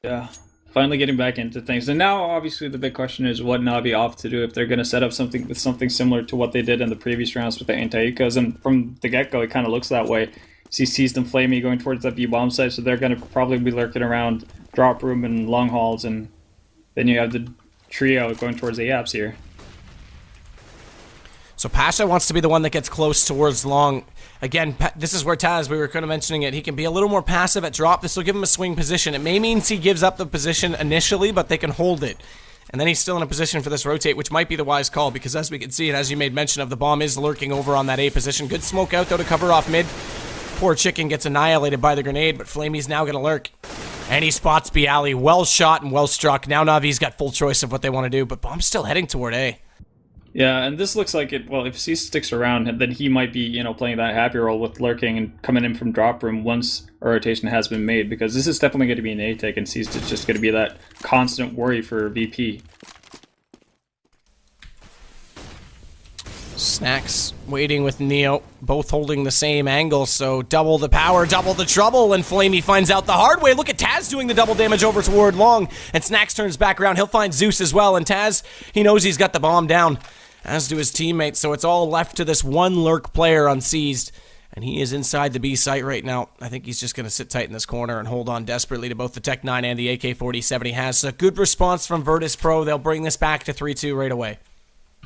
Yeah, finally getting back into things. And now, obviously, the big question is what Navi opt to do if they're going to set up something with something similar to what they did in the previous rounds with the anti-ecos. And from the get-go, it kind of looks that way. See Seized and Flamey going towards that B-bomb site, so they're going to probably be lurking around drop room and long halls, and then you have the trio going towards the apps here. So Pasha wants to be the one that gets close towards long. Again, this is where Taz, we were kind of mentioning it, he can be a little more passive at drop. This will give him a swing position. It may mean he gives up the position initially, but they can hold it. And then he's still in a position for this rotate, which might be the wise call, because as we can see, and as you made mention of, the bomb is lurking over on that A position. Good smoke out, though, to cover off mid. Poor Chicken gets annihilated by the grenade, but Flamey's now going to lurk. And he spots Bialy. Well shot and well struck. Now Navi's got full choice of what they want to do, but bomb's still heading toward A. Yeah, and this looks like it. Well, if C sticks around, then he might be, playing that happy role with lurking and coming in from drop room once a rotation has been made, because this is definitely going to be an A take, and C's just going to be that constant worry for VP. Snacks waiting with Neo, both holding the same angle, so double the power, double the trouble, and Flamey finds out the hard way. Look at Taz doing the double damage over toward Long, and Snacks turns back around. He'll find Zeus as well, and Taz, he knows he's got the bomb down, as do his teammates, so it's all left to this one lurk player unseized, and he is inside the B site right now. I think he's just going to sit tight in this corner and hold on desperately to both the Tech 9 and the AK-47 he has. A good response from Virtus.pro. They'll bring this back to 3-2 right away.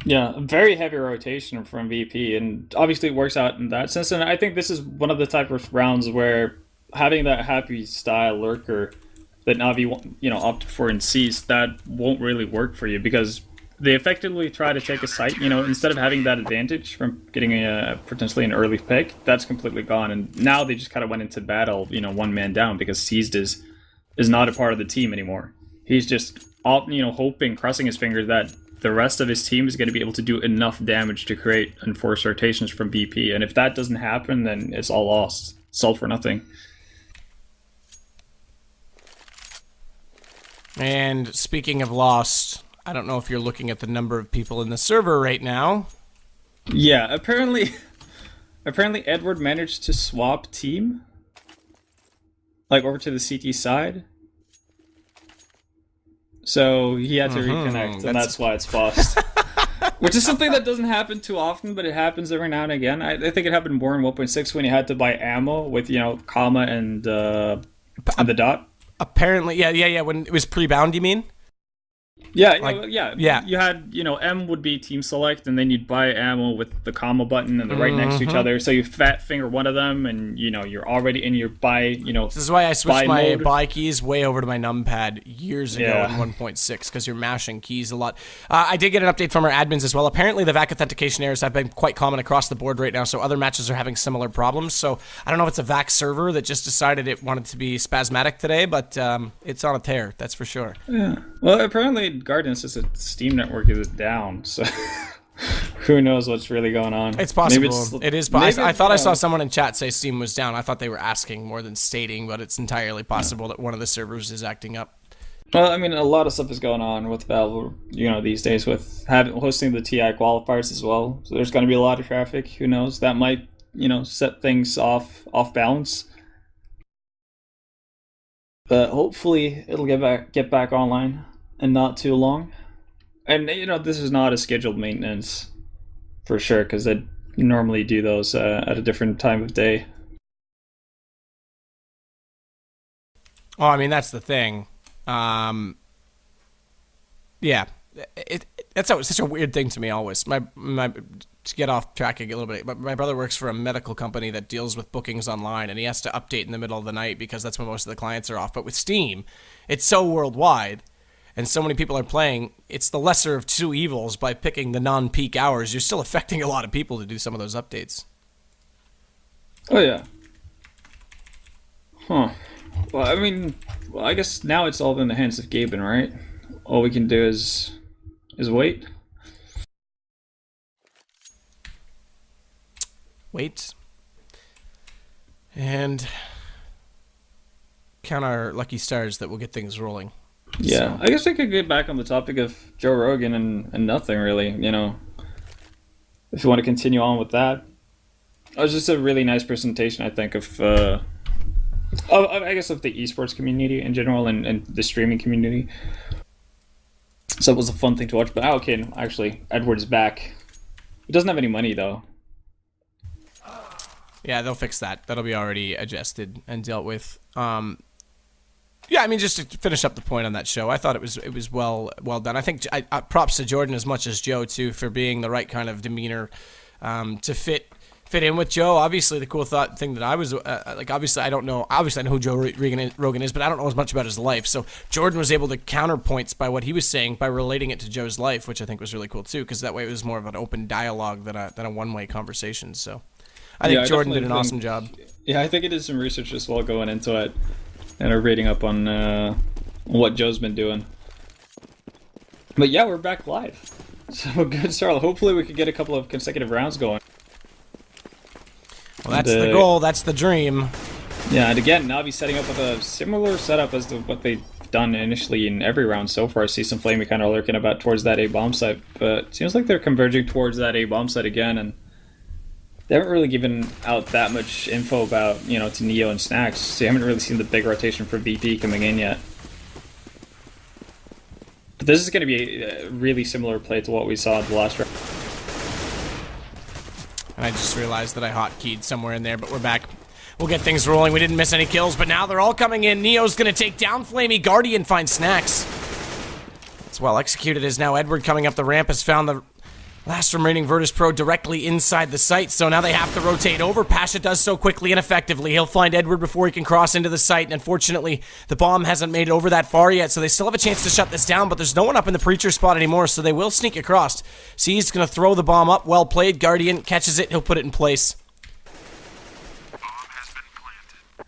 Yeah, a very heavy rotation from VP, and obviously it works out in that sense. And I think this is one of the type of rounds where having that happy style lurker that Navi, opted for and sees, that won't really work for you, because they effectively try to take a site. Instead of having that advantage from getting potentially an early pick, that's completely gone. And now they just kind of went into battle, one man down, because Seized is not a part of the team anymore. He's just hoping, crossing his fingers that the rest of his team is going to be able to do enough damage to create enforced rotations from VP. And if that doesn't happen, then it's all lost. It's all for nothing. And speaking of lost, I don't know if you're looking at the number of people in the server right now. Yeah, apparently Edward managed to swap team, over to the CT side. So he had to reconnect, and that's why it's paused. Which is something that doesn't happen too often, but it happens every now and again. I think it happened more in 1.6 when you had to buy ammo with, comma and the dot. Apparently, yeah. When it was pre-bound, you mean? Yeah. You had, M would be team select, and then you'd buy ammo with the comma button, and they're right next to each other. So you fat finger one of them, and you're already in your buy. This is why I switched my mode. buy keys way over to my numpad years ago in 1.6, because you're mashing keys a lot. I did get an update from our admins as well. Apparently, the VAC authentication errors have been quite common across the board right now, so other matches are having similar problems. So I don't know if it's a VAC server that just decided it wanted to be spasmatic today, but it's on a tear, that's for sure. Yeah. Well, apparently Guardian says that Steam network is down, so who knows what's really going on. It's possible. It is possible. I thought I saw someone in chat say Steam was down. I thought they were asking more than stating, but it's entirely possible that one of the servers is acting up. Well, a lot of stuff is going on with Valve, these days, with hosting the TI qualifiers as well. So there's going to be a lot of traffic. Who knows? That might, set things off balance. But hopefully it'll get back online and not too long. And this is not a scheduled maintenance for sure, because they normally do those at a different time of day. Oh, that's the thing. Yeah, that's always such a weird thing to me. Always, my to get off track a little bit. But my brother works for a medical company that deals with bookings online, and he has to update in the middle of the night because that's when most of the clients are off. But with Steam, it's so worldwide, and so many people are playing. It's the lesser of two evils. By picking the non-peak hours, you're still affecting a lot of people to do some of those updates. Oh yeah. Huh. Well, I guess now it's all in the hands of Gaben, right? All we can do is wait. Wait. And count our lucky stars that will get things rolling. Yeah, so I guess we could get back on the topic of Joe Rogan and nothing really, if you want to continue on with that. It was just a really nice presentation, I think, of I guess of the esports community in general and the streaming community. So it was a fun thing to watch. But okay, actually, Edward's back. He doesn't have any money though. Yeah, they'll fix that. That'll be already adjusted and dealt with. Yeah, I mean, just to finish up the point on that show, I thought it was well done. I think props to Jordan as much as Joe too for being the right kind of demeanor to fit in with Joe. Obviously, the cool thing that I was like, obviously I know who Joe Rogan is, but I don't know as much about his life. So Jordan was able to counterpoints by what he was saying by relating it to Joe's life, which I think was really cool too, because that way it was more of an open dialogue than a one-way conversation. So I think Jordan did an awesome job. Yeah, I think he did some research as well going into it. And are reading up on what Joe's been doing. But yeah, we're back live. So good start. Hopefully we could get a couple of consecutive rounds going. Well, that's the goal. That's the dream. Yeah, and again, NaVi setting up with a similar setup as to what they've done initially in every round so far. I see some Flamey kind of lurking about towards that A bomb site, but it seems like they're converging towards that A bomb site again, and they haven't really given out that much info about, to Neo and Snacks, so you haven't really seen the big rotation for VP coming in yet. But this is going to be a really similar play to what we saw in the last round. And I just realized that I hotkeyed somewhere in there, but we're back. We'll get things rolling. We didn't miss any kills, but now they're all coming in. Neo's going to take down Flamey. Guardian finds Snacks. It's well executed as now Edward coming up the ramp has found the last remaining Virtus.pro directly inside the site, so now they have to rotate over. Pasha does so quickly and effectively. He'll find Edward before he can cross into the site, and unfortunately, the bomb hasn't made it over that far yet, so they still have a chance to shut this down, but there's no one up in the Preacher spot anymore, so they will sneak across. C's going to throw the bomb up. Well played. Guardian catches it. He'll put it in place.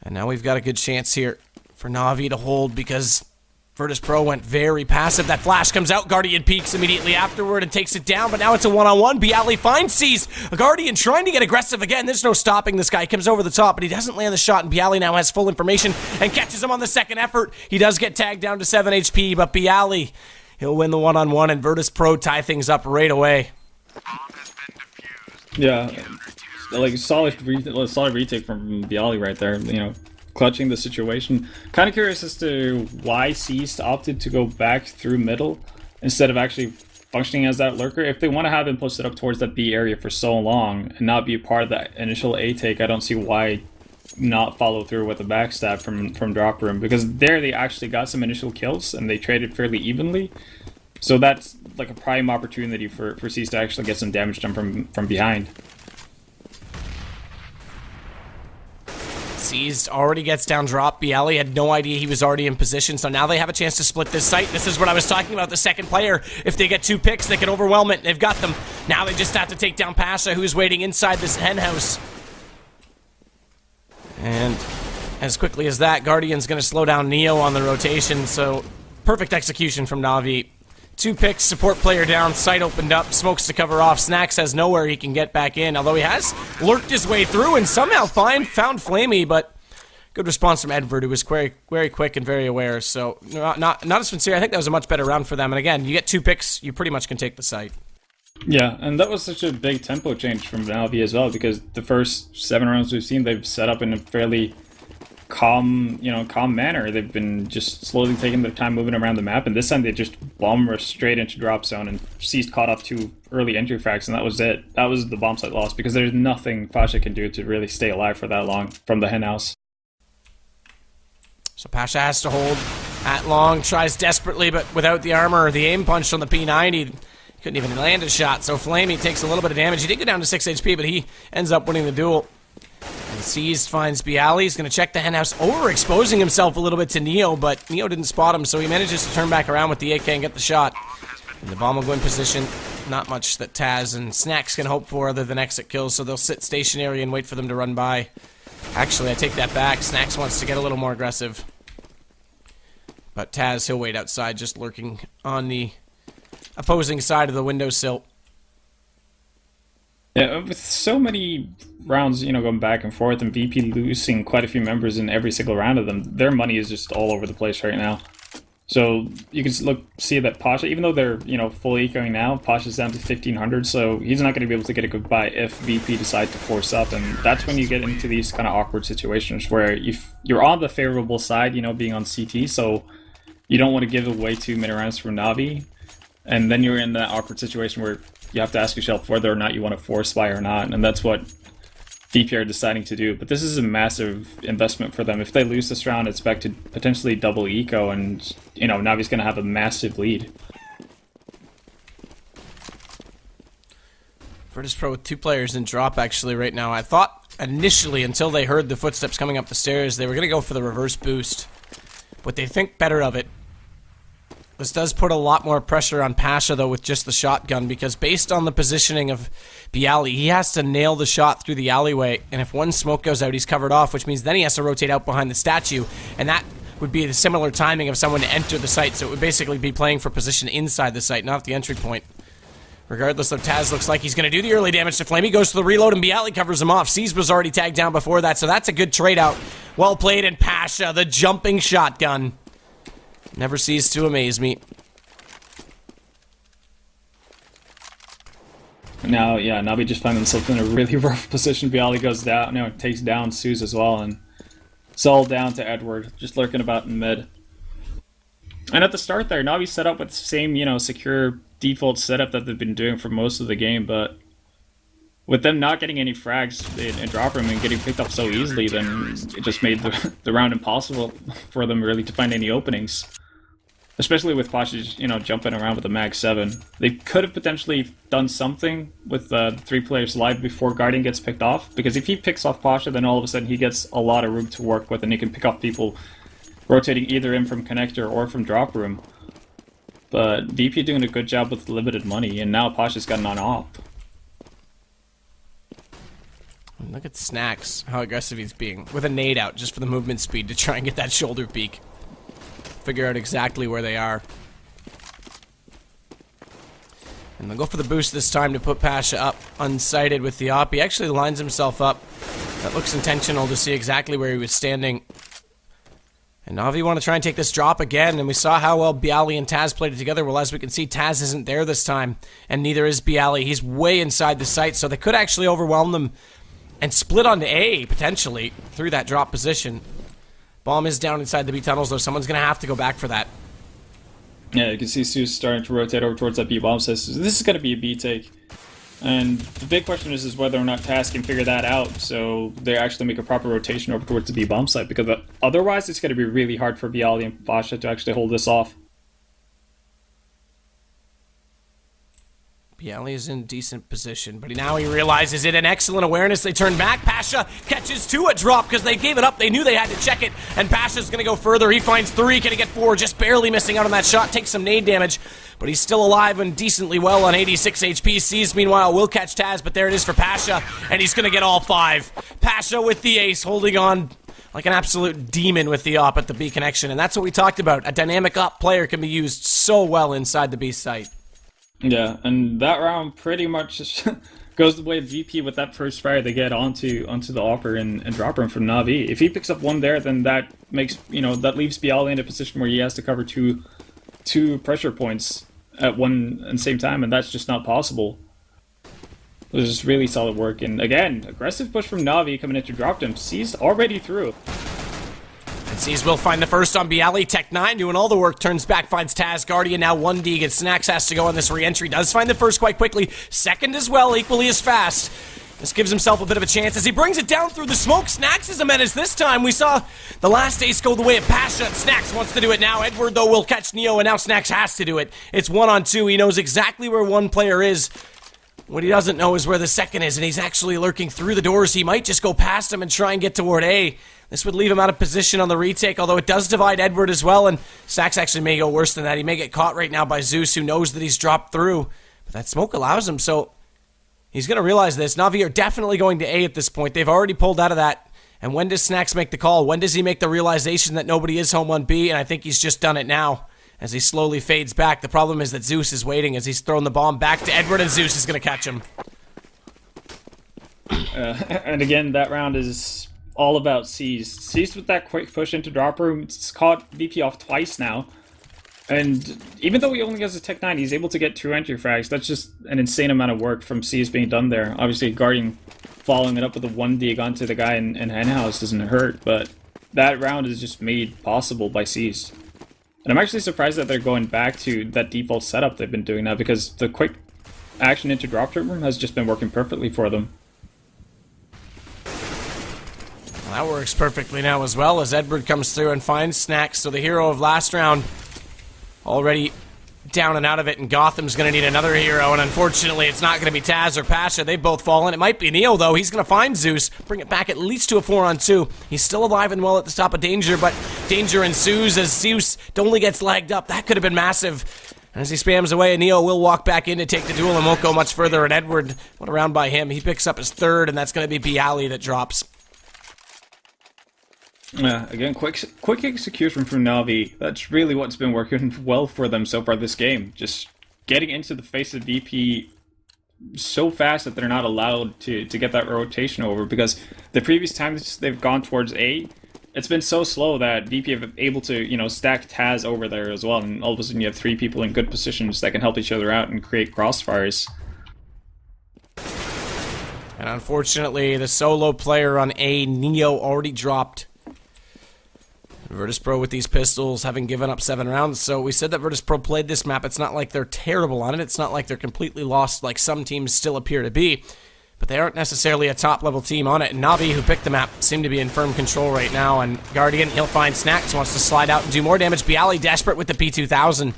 And now we've got a good chance here for NaVi to hold because Virtus.pro went very passive. That flash comes out. Guardian peeks immediately afterward and takes it down, but now it's a one-on-one. Bialy finds C's. Guardian trying to get aggressive again. There's no stopping this guy. He comes over the top, but he doesn't land the shot, and Bialy now has full information and catches him on the second effort. He does get tagged down to 7 HP, but Bialy, he'll win the one-on-one, and Virtus.pro tie things up right away. Yeah, like solid retake from Bialy right there, clutching the situation. Kind of curious as to why Ceased opted to go back through middle instead of actually functioning as that lurker. If they want to have him posted up towards that B area for so long and not be a part of that initial A take, I don't see why not follow through with the backstab from drop room, because there they actually got some initial kills and they traded fairly evenly. So that's like a prime opportunity for Ceased to actually get some damage done from behind. Seized already gets down drop. Bialy had no idea he was already in position, so now they have a chance to split this site. This is what I was talking about, the second player. If they get 2 picks, they can overwhelm it. They've got them. Now they just have to take down Pasha, who's waiting inside this hen house. And as quickly as that, Guardian's going to slow down Neo on the rotation, so perfect execution from NaVi. 2 picks, support player down, site opened up, smokes to cover off. Snacks has nowhere he can get back in, although he has lurked his way through and somehow found Flamey, but good response from Edward, who was very, very quick and very aware. So not as sincere. I think that was a much better round for them. And again, you get 2 picks, you pretty much can take the site. Yeah, and that was such a big tempo change from NaVi as well, because the first 7 rounds we've seen, they've set up in a fairly calm manner. They've been just slowly taking their time moving around the map, and this time they just bomb rushed straight into drop zone and Ceased caught off 2 early entry frags, and that was it. That was the bomb site loss, because there's nothing Pasha can do to really stay alive for that long from the hen house. So Pasha has to hold at long, tries desperately, but without the armor or the aim punch on the P90, he couldn't even land a shot. So Flamey takes a little bit of damage. He did go down to 6 HP, but he ends up winning the duel. And Seized finds Bialy. He's going to check the henhouse, overexposing himself a little bit to Neo, but Neo didn't spot him, so he manages to turn back around with the AK and get the shot. And the bomb will go in position. Not much that Taz and Snacks can hope for other than exit kills, so they'll sit stationary and wait for them to run by. Actually, I take that back. Snacks wants to get a little more aggressive. But Taz, he'll wait outside, just lurking on the opposing side of the windowsill. Yeah, with so many rounds, going back and forth, and VP losing quite a few members in every single round of them, their money is just all over the place right now. So you can see that Pasha, even though they're full ecoing now, Pasha's down to 1500, so he's not going to be able to get a good buy if VP decide to force up, and that's when you get into these kind of awkward situations where you're on the favorable side, being on CT, so you don't want to give away too many rounds from NaVi, and then you're in that awkward situation where you have to ask yourself whether or not you want to force buy or not, and that's what VP are deciding to do. But this is a massive investment for them. If they lose this round, it's back to potentially double eco, and Navi's going to have a massive lead. Virtus.pro with 2 players in drop actually right now. I thought initially, until they heard the footsteps coming up the stairs, they were going to go for the reverse boost, but they think better of it. This does put a lot more pressure on Pasha, though, with just the shotgun, because based on the positioning of Bialy, he has to nail the shot through the alleyway, and if one smoke goes out, he's covered off, which means then he has to rotate out behind the statue, and that would be the similar timing of someone to enter the site, so it would basically be playing for position inside the site, not at the entry point. Regardless, though, Taz looks like he's going to do the early damage to Flame. He goes to the reload, and Bialy covers him off. C's was already tagged down before that, so that's a good trade out. Well played, and Pasha, the jumping shotgun, never ceases to amaze me. Now, yeah, Navi just find themselves in a really rough position. Bialy goes down, takes down Suze as well, and it's all down to Edward, just lurking about in mid. And at the start there, Navi set up with the same, secure default setup that they've been doing for most of the game, but with them not getting any frags in drop room and getting picked up so easily, then it just made the round impossible for them really to find any openings. Especially with Pasha, jumping around with the Mag 7. They could have potentially done something with the 3 players live before Guardian gets picked off, because if he picks off Pasha, then all of a sudden he gets a lot of room to work with, and he can pick off people rotating either in from connector or from drop room. But VP doing a good job with limited money, and now Pasha's got an on-op. Look at Snacks, how aggressive he's being, with a nade out just for the movement speed to try and get that shoulder peek. Figure out exactly where they are. And they'll go for the boost this time to put Pasha up unsighted with the op. He actually lines himself up. That looks intentional to see exactly where he was standing. And NaVi want to try and take this drop again, and we saw how well Bialy and Taz played it together. Well, as we can see, Taz isn't there this time, and neither is Bialy. He's way inside the site, so they could actually overwhelm them and split onto A, potentially, through that drop position. Bomb is down inside the B tunnels, though. Someone's going to have to go back for that. Yeah, you can see Sue's starting to rotate over towards that B bomb. Says this is going to be a B take. And the big question is whether or not Taz can figure that out, so they actually make a proper rotation over towards the B bomb site, because otherwise it's going to be really hard for Bialy and Pasha to actually hold this off. Bialy is in decent position, but now he realizes it. An excellent awareness. They turn back. Pasha catches 2 a drop because they gave it up. They knew they had to check it, and Pasha's going to go further. He finds 3. Can he get 4? Just barely missing out on that shot. Takes some nade damage, but he's still alive and decently well on 86 HP. Sees, meanwhile, will catch Taz, but there it is for Pasha, and he's going to get all 5. Pasha with the ace, holding on like an absolute demon with the op at the B connection, and that's what we talked about. A dynamic op player can be used so well inside the B site. Yeah, and that round pretty much goes the way of VP with that first fire they get onto the upper and drop room from NaVi. If he picks up 1 there, then that makes that leaves Bialy in a position where he has to cover two pressure points at one and same time, and that's just not possible. It was just really solid work, and again, aggressive push from NaVi coming into drop him. C's already through. And C's will find the first on Bialy. Tech 9 doing all the work. Turns back, finds Taz. Guardian now 1D. Gets Snacks, has to go on this re-entry. Does find the first quite quickly. Second as well, equally as fast. This gives himself a bit of a chance as he brings it down through the smoke. Snacks is a menace this time. We saw the last ace go the way of Pasha. Snacks wants to do it now. Edward, though, will catch Neo, and now Snacks has to do it. It's 1-on-2. He knows exactly where one player is. What he doesn't know is where the second is, and he's actually lurking through the doors. He might just go past him and try and get toward A. This would leave him out of position on the retake, although it does divide Edward as well, and Snacks actually may go worse than that. He may get caught right now by Zeus, who knows that he's dropped through. But that smoke allows him, so he's going to realize this. NaVi are definitely going to A at this point. They've already pulled out of that. And when does Snacks make the call? When does he make the realization that nobody is home on B? And I think he's just done it now as he slowly fades back. The problem is that Zeus is waiting as he's thrown the bomb back to Edward, and Zeus is going to catch him. And again, that round is all about C's. C's with that quick push into drop room. It's caught VP off twice now. And even though he only has a Tech 9, he's able to get 2 entry frags. That's just an insane amount of work from C's being done there. Obviously, Guardian following it up with a 1 dig onto the guy in Henhouse doesn't hurt, but that round is just made possible by C's. And I'm actually surprised that they're going back to that default setup they've been doing now, because the quick action into drop room has just been working perfectly for them. Well, that works perfectly now as well, as Edward comes through and finds Snacks. So the hero of last round already down and out of it, and Gotham's going to need another hero, and unfortunately it's not going to be Taz or Pasha. They've both fallen. It might be Neo, though. He's going to find Zeus, bring it back at least to a 4-on-2. He's still alive and well at the top of Danger, but danger ensues as Zeus only gets lagged up. That could have been massive. And as he spams away, Neo will walk back in to take the duel and won't go much further, and Edward, what a round by him. He picks up his 3rd, and that's going to be Bialy that drops. Again, quick execution from NaVi. That's really what's been working well for them so far this game. Just getting into the face of VP so fast that they're not allowed to get that rotation over, because the previous times they've gone towards A, it's been so slow that VP have been able to, you know, stack Taz over there as well, and all of a sudden you have 3 people in good positions that can help each other out and create crossfires. And unfortunately, the solo player on A, Neo, already dropped. Virtus.pro with these pistols, having given up 7 rounds. So we said that Virtus.pro played this map. It's not like they're terrible on it. It's not like they're completely lost like some teams still appear to be. But they aren't necessarily a top-level team on it. And NaVi, who picked the map, seem to be in firm control right now. And Guardian, he'll find Snacks, wants to slide out and do more damage. Bialy desperate with the P2000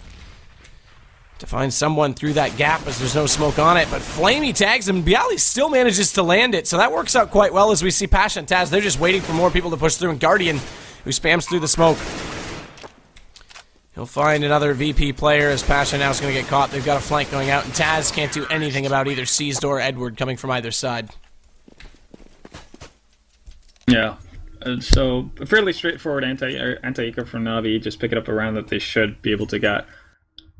to find someone through that gap as there's no smoke on it. But Flamey tags him. Bialy still manages to land it. So that works out quite well as we see Pasha and Taz. They're just waiting for more people to push through. And Guardian, who spams through the smoke, he'll find another VP player as Pasha now is going to get caught. They've got a flank going out, and Taz can't do anything about either Seized or Edward coming from either side. Yeah, so a fairly straightforward anti-eco from NaVi, just pick it up a round that they should be able to get.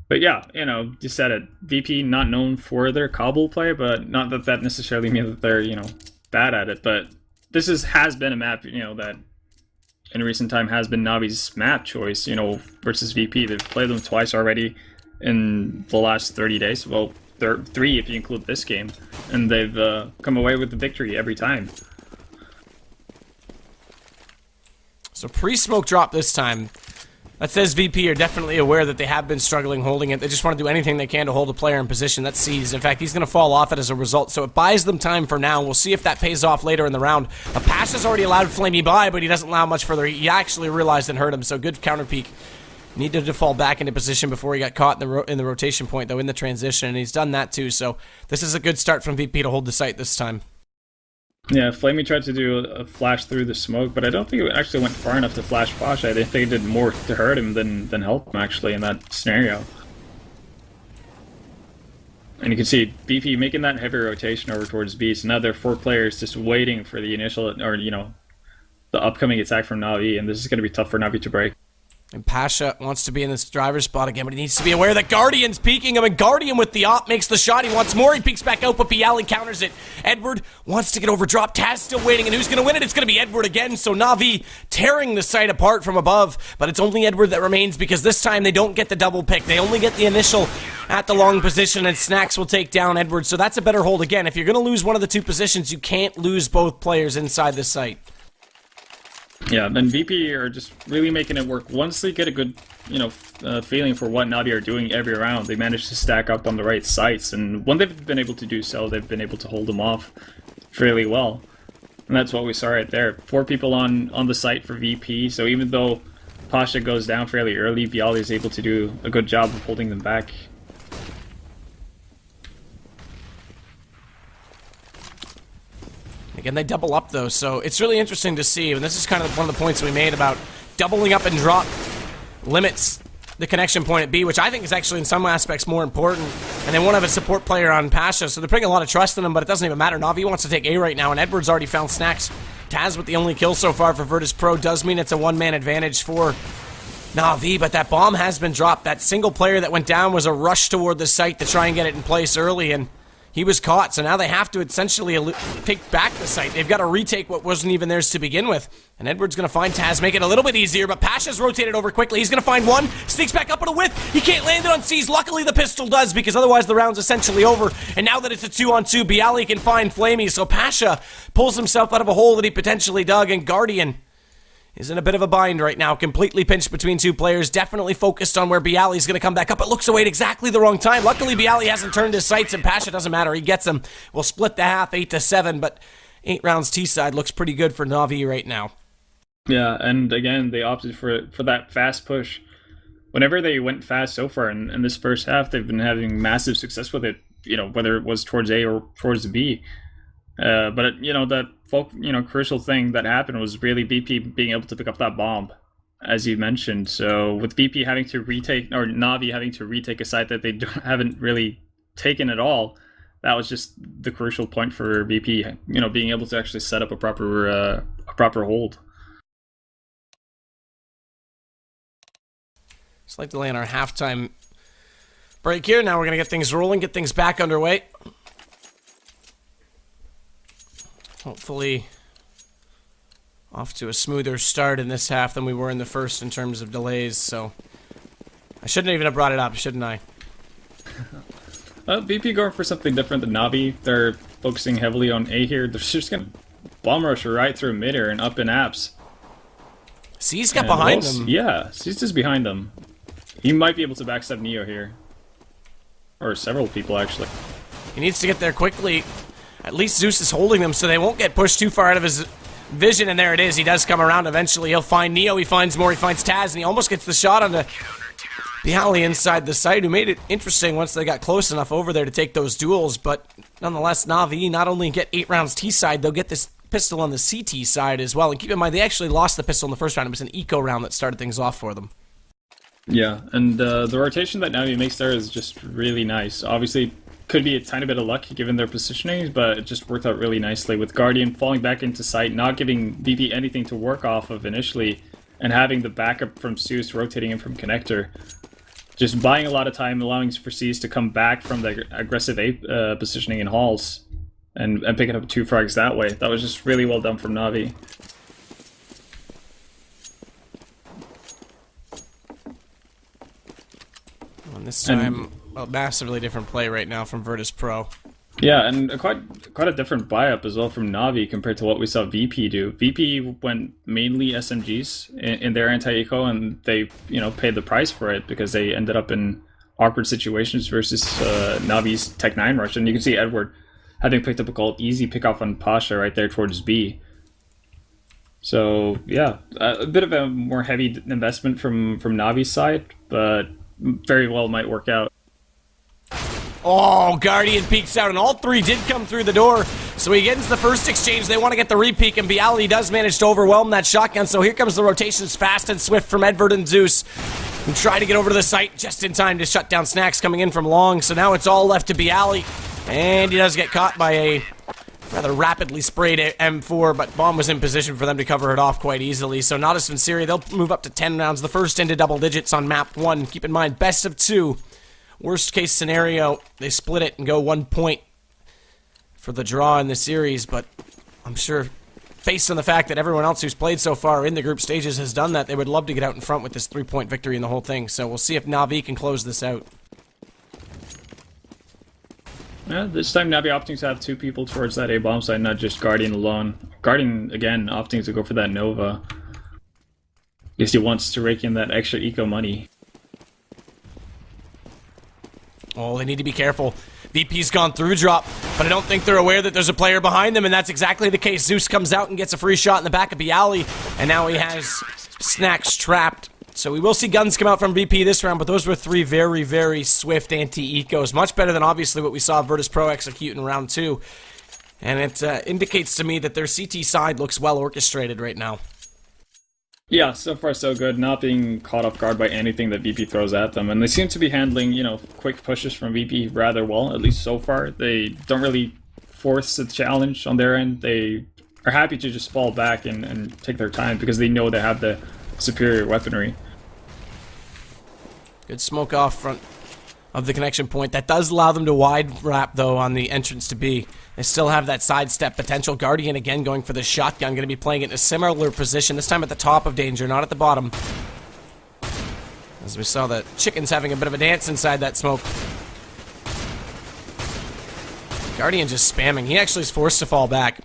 But yeah, you know, you said it, VP not known for their Cobble play, but not that that necessarily means that they're, you know, bad at it, but this has been a map, you know, that in recent time has been NaVi's map choice, you know, versus VP. They've played them twice already in the last 30 days. Well, 3 if you include this game. And they've come away with the victory every time. So pre-smoke drop this time. That says VP are definitely aware that they have been struggling holding it. They just want to do anything they can to hold a player in position. That's Seized. In fact, he's going to fall off it as a result, so it buys them time for now. We'll see if that pays off later in the round. A pass has already allowed Flamey by, but he doesn't allow much further. He actually realized and hurt him, so good counter peek. Needed to fall back into position before he got caught in the rotation point, though, in the transition, and he's done that too, so this is a good start from VP to hold the site this time. Yeah, Flamey tried to do a flash through the smoke, but I don't think it actually went far enough to flash Pasha. I think it did more to hurt him than help him, actually, in that scenario. And you can see BP making that heavy rotation over towards B, so now there are 4 players just waiting for the initial, or, you know, the upcoming attack from NaVi, and this is going to be tough for NaVi to break. And Pasha wants to be in this driver's spot again, but he needs to be aware that Guardian's peeking him, and Guardian with the op makes the shot. He wants more. He peeks back out, but Bialy counters it. Edward wants to get over drop. Taz still waiting, and who's going to win it? It's going to be Edward again, so NaVi tearing the site apart from above, but it's only Edward that remains because this time they don't get the double pick. They only get the initial at the long position, and Snacks will take down Edward, so that's a better hold again. If you're going to lose one of the 2 positions, you can't lose both players inside the site. Yeah, then VP are just really making it work. Once they get a good, you know, feeling for what NaVi are doing every round, they manage to stack up on the right sites, and when they've been able to do so, they've been able to hold them off fairly well. And that's what we saw right there. 4 people on the site for VP, so even though Pasha goes down fairly early, Bialy is able to do a good job of holding them back. Again, they double up, though, so it's really interesting to see, and this is kind of one of the points we made about doubling up and drop limits the connection point at B, which I think is actually in some aspects more important, and they won't have a support player on Pasha, so they're putting a lot of trust in him, but it doesn't even matter. NaVi wants to take A right now, and Edward's already found Snacks. Taz with the only kill so far for Virtus.pro does mean it's a 1-man advantage for NaVi, but that bomb has been dropped. That single player that went down was a rush toward the site to try and get it in place early, and he was caught, so now they have to essentially take back the site. They've got to retake what wasn't even theirs to begin with. And Edward's going to find Taz, make it a little bit easier, but Pasha's rotated over quickly. He's going to find one, sneaks back up on a whiff. He can't land it on C's. Luckily, the pistol does, because otherwise the round's essentially over. And now that it's a 2-on-2, Bialy can find Flamey, so Pasha pulls himself out of a hole that he potentially dug, and Guardian is in a bit of a bind right now, completely pinched between two players, definitely focused on where Bialy's going to come back up, but looks away at exactly the wrong time. Luckily, Bialy hasn't turned his sights, and Pasha doesn't matter. He gets him. We'll split the half, 8-7, but 8 rounds T-side looks pretty good for NaVi right now. Yeah, and again, they opted for that fast push. Whenever they went fast so far in this first half, they've been having massive success with it, whether it was towards A or towards B. But that crucial thing that happened was really BP being able to pick up that bomb, as you mentioned. So with BP having to retake, or NaVi having to retake a site that they haven't really taken at all, that was just the crucial point for BP. Being able to actually set up a proper hold. Just like to lay on our halftime break here. Now we're going to get things rolling, get things back underway. Hopefully off to a smoother start in this half than we were in the first in terms of delays, so I shouldn't even have brought it up, shouldn't I? BP going for something different than NaVi. They're focusing heavily on A here. They're just going to bomb rush right through mid-air and up in apps. C's got behind them. Yeah, C's just behind them. He might be able to backstab Neo here. Or several people, actually. He needs to get there quickly. At least Zeus is holding them so they won't get pushed too far out of his vision, and there it is. He does come around eventually. He'll find Neo, he finds more, he finds Taz, and he almost gets the shot on the Bialy inside the site, who made it interesting once they got close enough over there to take those duels, but nonetheless, NaVi not only get 8 rounds T-side, they'll get this pistol on the CT side as well, and keep in mind, they actually lost the pistol in the first round. It was an eco round that started things off for them. Yeah, and the rotation that NaVi makes there is just really nice. Obviously, could be a tiny bit of luck given their positioning, but it just worked out really nicely with Guardian falling back into sight, not giving BP anything to work off of initially, and having the backup from Zeus rotating in from connector. Just buying a lot of time, allowing for C's to come back from the aggressive A positioning in halls and picking up 2 frags that way. That was just really well done from NaVi. And this time, a massively different play right now from Virtus.pro. Yeah, and quite a different buy-up as well from NaVi compared to what we saw VP do. VP went mainly SMGs in their anti-eco, and they paid the price for it because they ended up in awkward situations versus NaVi's Tech 9 rush. And you can see Edward having picked up a call easy pick-off on Pasha right there towards B. So yeah, a bit of a more heavy investment from NaVi's side, but very well might work out. Oh, Guardian peeks out, and all 3 did come through the door. So he gets the first exchange. They want to get the repeak, and Bialy does manage to overwhelm that shotgun. So here comes the rotations fast and swift from Edward and Zeus, who try to get over to the site just in time to shut down Snacks coming in from long. So now it's all left to Bialy, and he does get caught by a rather rapidly sprayed M4, but Bomb was in position for them to cover it off quite easily. So Natus and Siri, they'll move up to 10 rounds, the first into double digits on map 1. Keep in mind, best of 2. Worst case scenario, they split it and go 1 point for the draw in the series, but I'm sure, based on the fact that everyone else who's played so far in the group stages has done that, they would love to get out in front with this 3-point victory in the whole thing. So we'll see if NaVi can close this out. Yeah, this time NaVi opting to have 2 people towards that A-bomb side, not just Guardian alone. Guardian, again, opting to go for that Nova. Because he wants to rake in that extra eco money. Oh, they need to be careful. VP's gone through drop, but I don't think they're aware that there's a player behind them, and that's exactly the case. Zeus comes out and gets a free shot in the back of Bialy, and now he has Snacks trapped. So we will see guns come out from VP this round, but those were 3 very, very swift anti-ecos. Much better than, obviously, what we saw Virtus.pro execute in round 2. And it indicates to me that their CT side looks well orchestrated right now. Yeah, so far so good, not being caught off guard by anything that VP throws at them. And they seem to be handling, quick pushes from VP rather well, at least so far. They don't really force the challenge on their end. They are happy to just fall back and take their time because they know they have the superior weaponry. Good smoke off front of the connection point. That does allow them to wide wrap, though, on the entrance to B. They still have that sidestep potential. Guardian again going for the shotgun. Going to be playing it in a similar position, this time at the top of danger, not at the bottom. As we saw the chickens having a bit of a dance inside that smoke. Guardian just spamming. He actually is forced to fall back.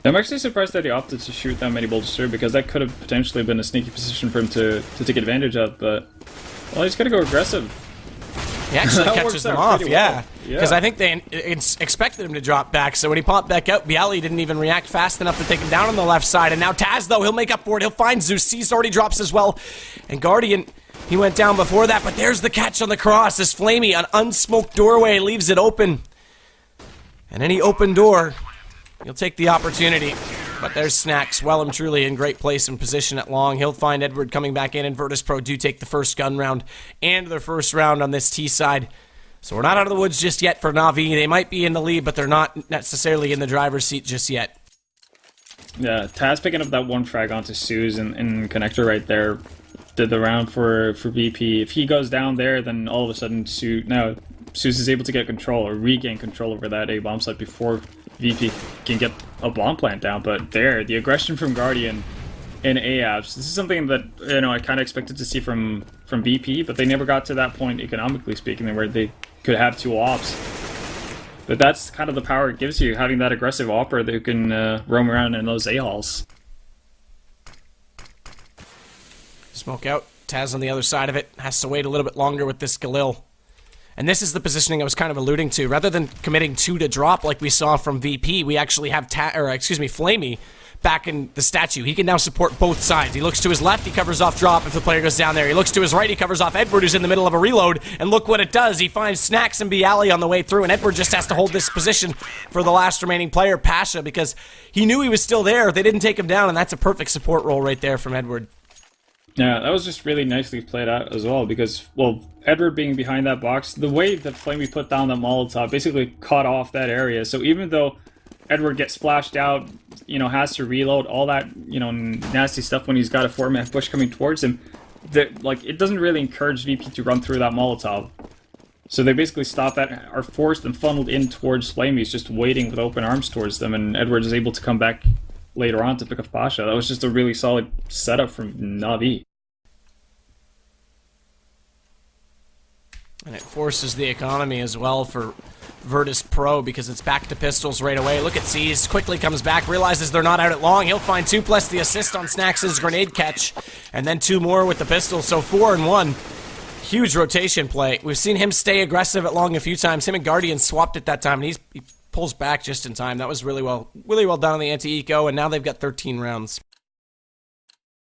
I'm actually surprised that he opted to shoot that many bolts through, because that could have potentially been a sneaky position for him to take advantage of, but... Well, he's got to go aggressive. He actually catches them off, yeah. Well. Because I think they expected him to drop back, so when he popped back out, Bialy didn't even react fast enough to take him down on the left side. And now Taz, though, he'll make up for it. He'll find Zeus. Seized already drops as well. And Guardian, he went down before that, but there's the catch on the cross as Flamey, an unsmoked doorway, leaves it open. And any open door, he'll take the opportunity. But there's Snacks, well and truly in great place and position at long. He'll find Edward coming back in, and Virtus.pro do take the first gun round and their first round on this T side. So we're not out of the woods just yet for NaVi. They might be in the lead, but they're not necessarily in the driver's seat just yet. Yeah, Taz picking up that one frag onto Suze and connector right there did the round for VP. If he goes down there, then all of a sudden Suze is able to get control or regain control over that A bomb site before VP can get a bomb plant down. But there, the aggression from Guardian in AABs. This is something that, you know, I kind of expected to see from VP, but they never got to that point, economically speaking, where they could have two ops. But that's kind of the power it gives you, having that aggressive operator who can roam around in those A-halls. Smoke out. Taz on the other side of it. Has to wait a little bit longer with this Galil. And this is the positioning I was kind of alluding to. Rather than committing two to drop like we saw from VP, we actually have Flamey back in the statue. He can now support both sides. He looks to his left, he covers off drop if the player goes down there. He looks to his right, he covers off Edward, who's in the middle of a reload. And look what it does. He finds Snacks and Bialy on the way through, and Edward just has to hold this position for the last remaining player, Pasha, because he knew he was still there. They didn't take him down, and that's a perfect support role right there from Edward. Yeah, that was just really nicely played out as well, because, well, Edward being behind that box, the way that Flamey put down the Molotov basically cut off that area. So even though Edward gets flashed out, you know, has to reload, all that, you know, nasty stuff when he's got a 4-man push coming towards him, that, like, it doesn't really encourage VP to run through that Molotov. So they basically stop that, are forced and funneled in towards Flamey. He's just waiting with open arms towards them, and Edward is able to come back later on to pick up Pasha. That was just a really solid setup from NaVi. And it forces the economy as well for Virtus.pro, because it's back to pistols right away. Look at Seized, quickly comes back, realizes they're not out at long. He'll find 2 plus the assist on Snacks' grenade catch, and then 2 more with the pistol, so 4 and 1. Huge rotation play. We've seen him stay aggressive at long a few times. Him and Guardian swapped at that time, and he pulls back just in time. That was really well done on the anti-eco, and now they've got 13 rounds.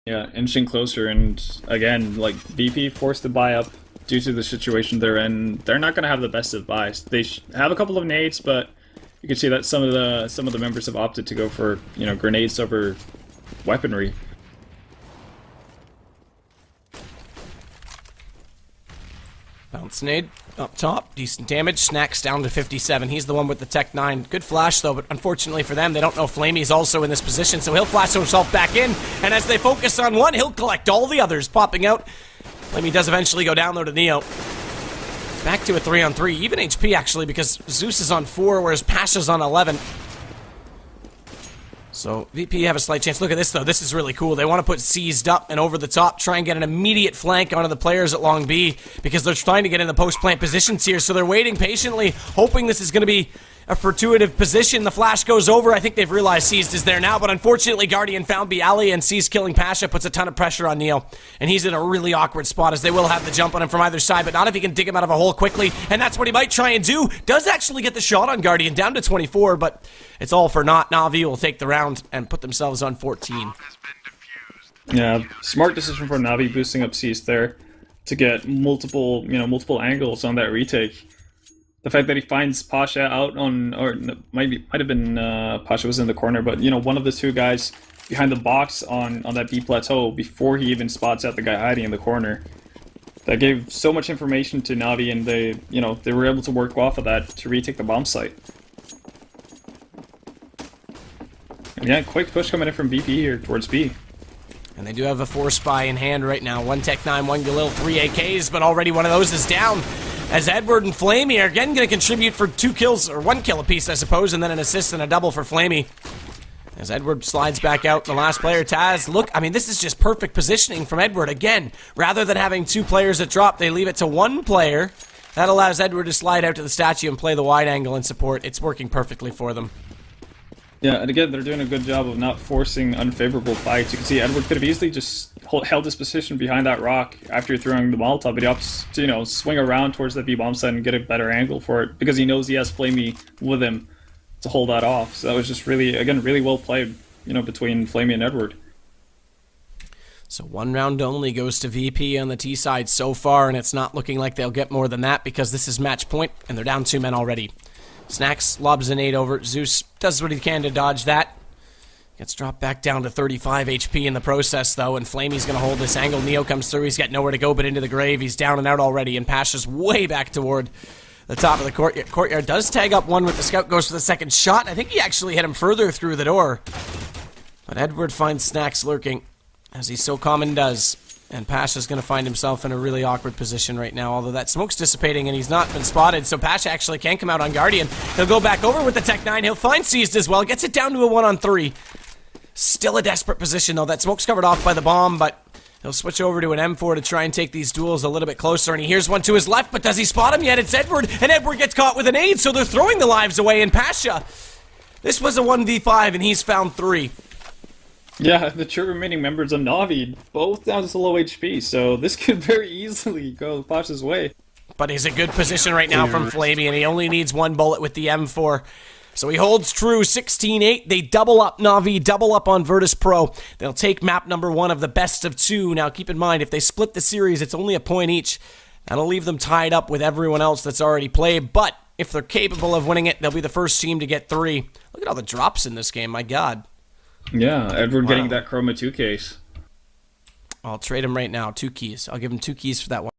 Yeah, inching closer, and again, like, VP forced to buy up due to the situation they're in. They're not going to have the best of buys. They have a couple of nades, but you can see that some of the members have opted to go for, you know, grenades over weaponry. Bounce nade up top, decent damage. Snacks down to 57. He's the one with the Tech 9. Good flash though, but unfortunately for them, they don't know Flamey's also in this position, so he'll flash himself back in. And as they focus on one, he'll collect all the others, popping out. Flamey does eventually go down though to Neo. Back to a 3-on-3, even HP actually, because Zeus is on 4, whereas Pasha's on 11. So VP have a slight chance. Look at this though, this is really cool. They want to put Seized up and over the top, try and get an immediate flank onto the players at long B, because they're trying to get in the post-plant positions here, so they're waiting patiently, hoping this is going to be a fortuitous position. The flash goes over. I think they've realized Seized is there now, but unfortunately Guardian found Bialy, and Seized killing Pasha puts a ton of pressure on Neo, and he's in a really awkward spot, as they will have the jump on him from either side, but not if he can dig him out of a hole quickly, and that's what he might try and do. Does actually get the shot on Guardian, down to 24, but it's all for naught. NaVi will take the round and put themselves on 14. Yeah, smart decision for NaVi, boosting up Seized there to get multiple angles on that retake. The fact that he finds Pasha out on, or might have been Pasha was in the corner, but, you know, one of the 2 guys behind the box on that B plateau before he even spots out the guy hiding in the corner. That gave so much information to NaVi, and they were able to work off of that to retake the bomb site. And yeah, quick push coming in from VP here towards B. And they do have a 4 spy in hand right now. 1 Tech 9, 1 Galil, 3 AKs, but already one of those is down. as Edward and Flamey are again going to contribute for 2 kills, or 1 kill apiece, I suppose, and then an assist and a double for Flamey. As Edward slides back out, the last player, Taz. Look, I mean, this is just perfect positioning from Edward. Again, rather than having 2 players that drop, they leave it to 1 player. That allows Edward to slide out to the statue and play the wide angle and support. It's working perfectly for them. Yeah, and again, they're doing a good job of not forcing unfavorable fights. You can see Edward could have easily just held his position behind that rock after throwing the Molotov, but he opts to, swing around towards the B-bomb site and get a better angle for it, because he knows he has Flamey with him to hold that off. So that was just really, again, really well played, between Flamey and Edward. So 1 round only goes to VP on the T side so far, and it's not looking like they'll get more than that because this is match point, and they're down 2 men already. Snacks lobs a nade over. Zeus does what he can to dodge that. Gets dropped back down to 35 HP in the process, though, and Flamey's going to hold this angle. Neo comes through. He's got nowhere to go but into the grave. He's down and out already, and Pasha's way back toward the top of the courtyard. Does tag up one with the scout, goes for the second shot. I think he actually hit him further through the door. But Edward finds Snacks lurking, as he so common does. And Pasha's going to find himself in a really awkward position right now, although that smoke's dissipating and he's not been spotted, so Pasha actually can come out on Guardian. He'll go back over with the Tech 9. He'll find Seized as well. Gets it down to a 1-on-3. Still a desperate position, though. That smoke's covered off by the bomb, but he'll switch over to an M4 to try and take these duels a little bit closer, and he hears one to his left, but does he spot him yet? It's Edward, and Edward gets caught with an aid, so they're throwing the lives away, and Pasha, this was a 1v5, and he's found 3. Yeah, the 2 remaining members of NaVi, both down to low HP, so this could very easily go Pasha's way. But he's in good position right now from Flamey, and he only needs 1 bullet with the M4. So he holds true, 16-8. They double up NaVi, double up on Virtus.pro. They'll take map number 1 of the best of 2. Now keep in mind, if they split the series, it's only a point each. That'll leave them tied up with everyone else that's already played, but if they're capable of winning it, they'll be the first team to get 3. Look at all the drops in this game, my god. Yeah, Edward getting that Chroma 2 case. I'll trade him right now. 2 keys. I'll give him 2 keys for that one.